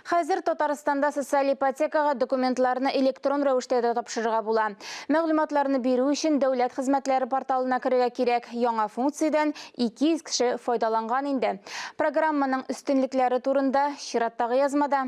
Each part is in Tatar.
Хәзер Татарстанда социаль ипотекага документларны электрон рәвештә тапшырырга була. Мәгълүматларны бирү өчен дәүләт хезмәтләре порталына керергә кирәк. Яңа функциядән 200 кеше файдаланган инде. Программаның өстенлекләре турында чираттагы язмада.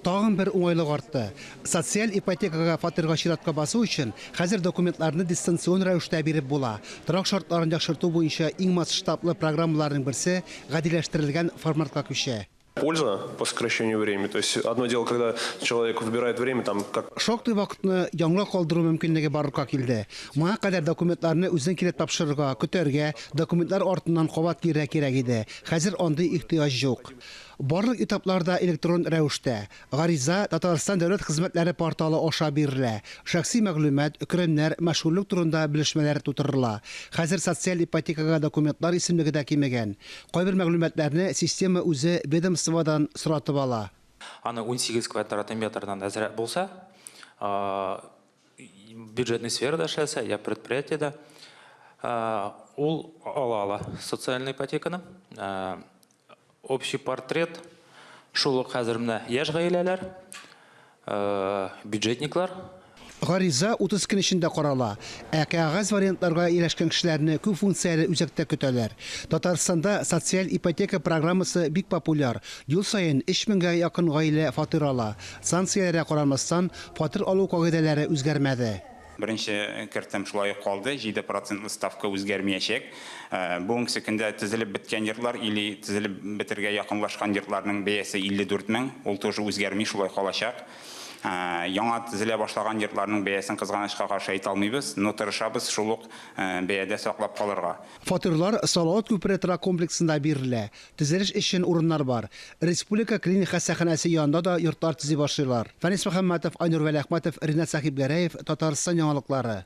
Тагын бер уңайлык артты. Социаль ипотекага фатирга чиратка басу өчен хәзер документларны дистанцион рәвештә биреп була. Торак шартларын яхшырту буенча иң масштаблы программаларның берсе гадиләштерелгән форматка күчә. Польза по сокращению времени. То есть одно дело, когда человек выбирает время, там как... Шактый вакытны яңа калдыру мөмкинлеге барлыкка килде. Моңа кадәр документларны үзең килеп тапшырырга, көтәргә, документлар артыннан кабат кирәк иде. Хәзер андый ихтыяҗ юк. Барлык этапларда электрон рәвештә. Гариза Татарстан дәүләт хезмәтләре порталы аша бирелә. Шәхси мәгълүмат, үкремнәр, мәшгульлек турында белешмәләр тутырыла. Хәзер социаль ипотекага документлар исемлеге дә кимәгән. Кайбер мәгълүматларны система үзе ведомстводан соратып ала. Аны 18 квадрат метрдан әзрәк булса, бюджетный сферада эшләсә, я предприятиедә, ул ала социальный ипотеканы. Общий портрет, шулык хәзер менә яшь гаиләләр, бюджетниклар. Гариза 30 көн эчендә карала. Кәгазь вариантларга ирешкән кешеләрне күп функцияле үзәктә көтәләр. Татарстанда социаль ипотека программасы бик популяр. Ел саен 3000-гә якын гаилә фатир ала. Санкцияләргә карамастан, фатир алу кагыйдәләре үзгәрмәде. Беренче кертем шулай калды, 7% ставка үзгәрмәячәк. Бүгенге көндә төзелеп биткән йортлар или төзелеп бетергә якынлашкан йортларның бәясе 54 мең, ул тоже үзгәрми шулай калачак. Яңа төзелә башлаган йортларның бәясен кызганычка каршы әйтә алмыйбыз, но тырышабыз шул ук бәядә саклап калырга. Фатирлар Салават күпер комплексында бирелә. Төзелеш өчен урыннар бар. Республика клиник хастаханәсе янында да йортлар төзи башлыйлар. Фәнис Мөхәммәтов, Айнур Вәлиәхмәтов, Ринат Сахибгәрәев, Татарстан яңалыклары.